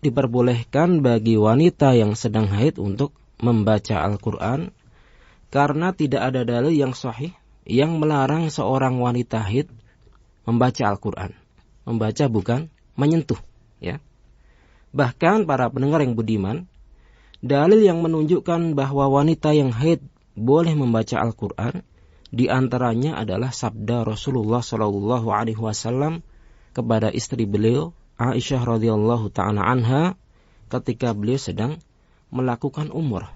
diperbolehkan bagi wanita yang sedang haid untuk membaca Al-Quran karena tidak ada dalil yang sahih yang melarang seorang wanita haid membaca Al-Quran. Membaca bukan menyentuh, ya. Bahkan para pendengar yang budiman, dalil yang menunjukkan bahwa wanita yang haid boleh membaca Al-Quran di antaranya adalah sabda Rasulullah SAW kepada istri beliau Aisyah radhiyallahu ta'ala anha ketika beliau sedang melakukan umrah.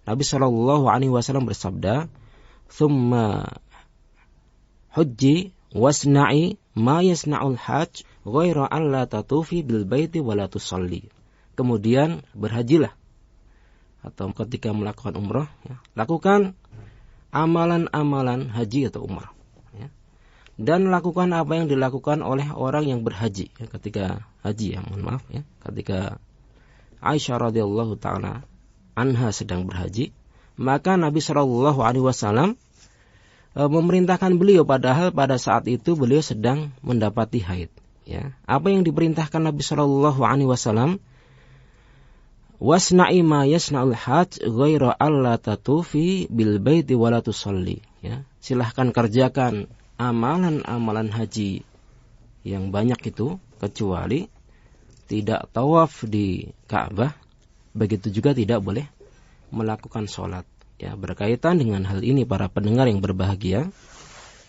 Nabi SAW bersabda, "Tsumma hujji wasna'i ma yasna'ul hajj ghaira an la tatufi bil baiti wa la tusalli." Kemudian berhajilah, atau ketika melakukan umrah, ya, lakukan amalan-amalan haji atau umrah, ya. Dan lakukan apa yang dilakukan oleh orang yang berhaji, ya, ketika haji, ya, mohon maaf, ya, ketika Aisyah radhiyallahu ta'ala anha sedang berhaji, maka Nabi SAW memerintahkan beliau, padahal pada saat itu beliau sedang mendapati haid, ya. Apa yang diperintahkan Nabi SAW? Wasna'i ma yasna'ul hajj ghaira alla tatufi bil baiti wa la tusalli, ya. Silahkan kerjakan amalan-amalan haji yang banyak itu, kecuali tidak tawaf di Ka'bah, begitu juga tidak boleh melakukan sholat, ya. Berkaitan dengan hal ini para pendengar yang berbahagia,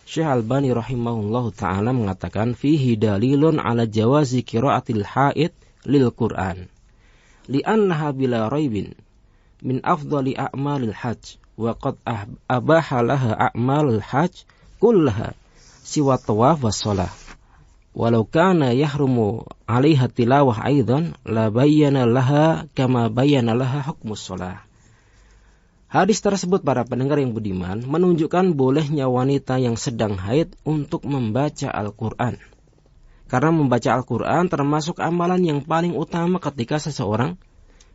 Syekh Albani rahimahullahu ta'ala mengatakan fihi dalilun ala jawazi qiraatil haid lil Qur'an li'annaha bila raibin min afdali a'malil hajj wa qad abaha laha a'malul hajj kullaha siwa tawaf was shalah walau kana yahrumu 'alaiha tilawah aidan la bayyana laha kama bayyana laha hukmus shalah. Hadis tersebut para pendengar yang budiman menunjukkan bolehnya wanita yang sedang haid untuk membaca Al-Qur'an. Karena membaca Al-Qur'an termasuk amalan yang paling utama ketika seseorang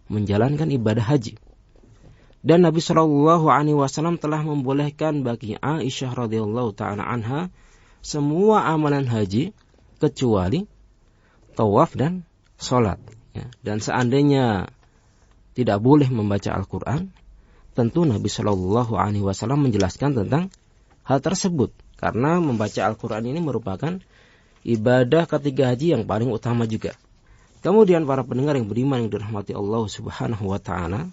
menjalankan ibadah haji. Dan Nabi SAW telah membolehkan bagi Aisyah radhiyallahu ta'ala anha semua amalan haji kecuali tawaf dan sholat, ya. Dan seandainya tidak boleh membaca Al-Quran, tentu Nabi SAW menjelaskan tentang hal tersebut, karena membaca Al-Quran ini merupakan ibadah ketiga haji yang paling utama juga. Kemudian para pendengar yang beriman yang dirahmati Allah Subhanahu wa ta'ala,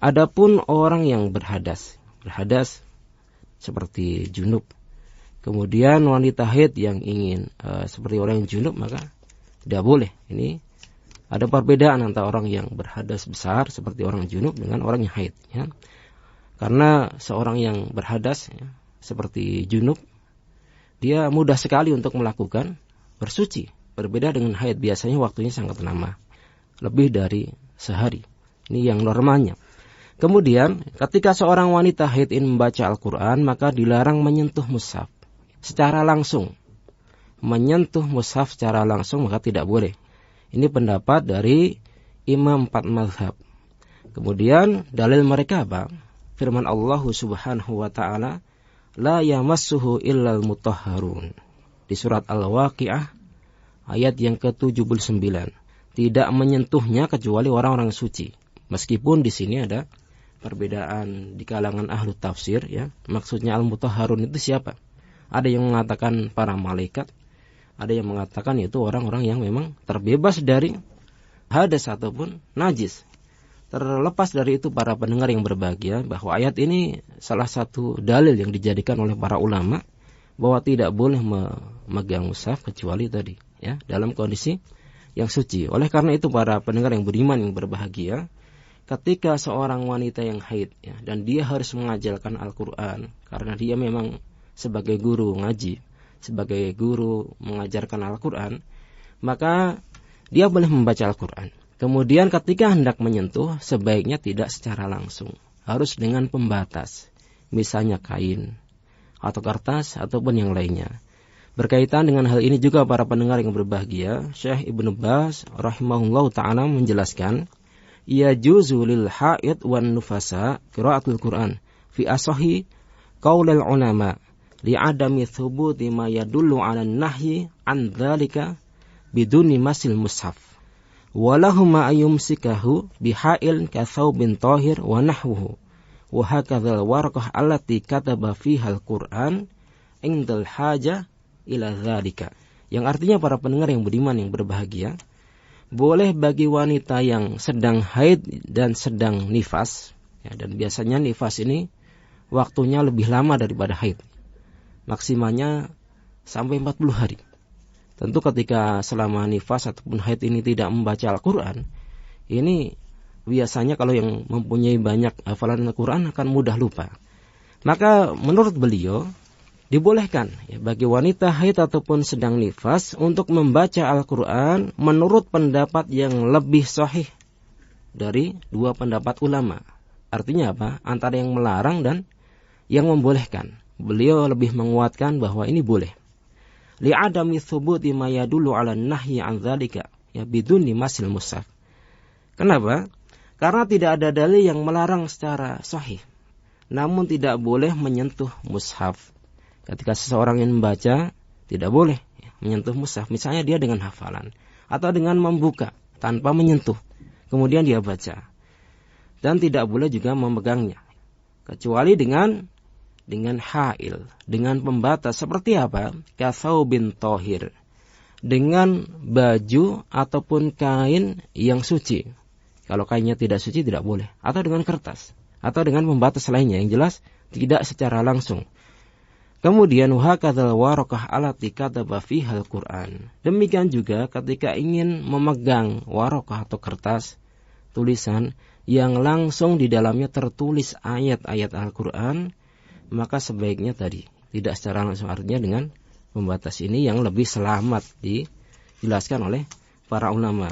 adapun orang yang berhadas seperti junub, kemudian wanita haid yang ingin seperti orang yang junub, maka tidak boleh. Ini ada perbedaan antara orang yang berhadas besar seperti orang junub dengan orang yang haid, ya. Karena seorang yang berhadas, ya, seperti junub, dia mudah sekali untuk melakukan bersuci. Berbeda dengan haid, biasanya waktunya sangat lama, lebih dari sehari. Ini yang normalnya. Kemudian ketika seorang wanita haid ingin membaca Al-Quran, maka dilarang menyentuh mushaf secara langsung. Menyentuh mushaf secara langsung maka tidak boleh. Ini pendapat dari Imam 4 mazhab. Kemudian dalil mereka apa? Firman Allah Subhanahu wa ta'ala, la yamassuhu illal mutahharun. Di surat Al-Waqi'ah ayat yang ke-79. Tidak menyentuhnya kecuali orang-orang suci. Meskipun di sini ada perbedaan di kalangan ahlu tafsir, ya. Maksudnya al-mutahharun itu siapa? Ada yang mengatakan para malaikat, ada yang mengatakan itu orang-orang yang memang terbebas dari hadas ataupun najis. Terlepas dari itu para pendengar yang berbahagia, bahwa ayat ini salah satu dalil yang dijadikan oleh para ulama bahwa tidak boleh memegang mushaf kecuali tadi, ya, dalam kondisi yang suci. Oleh karena itu para pendengar yang beriman yang berbahagia, ketika seorang wanita yang haid, ya, dan dia harus mengajarkan Al-Quran karena dia memang sebagai guru ngaji, sebagai guru mengajarkan Al-Quran, maka dia boleh membaca Al-Quran. Kemudian ketika hendak menyentuh, sebaiknya tidak secara langsung, harus dengan pembatas, misalnya kain atau kertas ataupun yang lainnya. Berkaitan dengan hal ini juga para pendengar yang berbahagia, Syekh Ibnu Baz rahimahullahu ta'ala menjelaskan, yajuzu lil haid wan nufasa qiraatul Quran fi asahi qaulil ulama li'adami thubuti ma yadullu 'ala nahyi an dzalika biduni masil mushaf walahuma ayumsikahu bihail kathawbin tahir wa nahwuhu wa hakadzal warqah allati kataba fiha al-Qur'an indal haja ila dzalika. Yang artinya para pendengar yang beriman yang berbahagia, boleh bagi wanita yang sedang haid dan sedang nifas, ya, dan biasanya nifas ini waktunya lebih lama daripada haid, maksimalnya sampai 40 hari. Tentu ketika selama nifas ataupun haid ini tidak membaca Al-Quran, ini biasanya kalau yang mempunyai banyak hafalan Al-Quran akan mudah lupa. Maka menurut beliau, dibolehkan ya, bagi wanita haid ataupun sedang nifas untuk membaca Al-Quran menurut pendapat yang lebih sahih dari dua pendapat ulama. Artinya apa? Antara yang melarang dan yang membolehkan. Beliau lebih menguatkan bahwa ini boleh. Li'adami thubuti ma yadullu 'ala nahyi 'an dzalika ya biduni masil mushaf. Kenapa? Karena tidak ada dalil yang melarang secara sahih. Namun tidak boleh menyentuh mushaf. Ketika seseorang yang membaca, tidak boleh ya, menyentuh mushaf. Misalnya dia dengan hafalan atau dengan membuka tanpa menyentuh, kemudian dia baca. Dan tidak boleh juga memegangnya, kecuali dengan hail, dengan pembatas. Seperti apa? Katsaubin tahir, dengan baju ataupun kain yang suci. Kalau kainnya tidak suci tidak boleh. Atau dengan kertas, atau dengan pembatas lainnya, yang jelas tidak secara langsung. Kemudian hakadzal waraqah allati kataba fiha al-Qur'an. Demikian juga ketika ingin memegang waraqah atau kertas tulisan yang langsung di dalamnya tertulis ayat-ayat Al-Qur'an, maka sebaiknya tadi tidak secara langsung, artinya dengan pembatas ini yang lebih selamat dijelaskan oleh para ulama.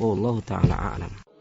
Wallahu ta'ala a'lam.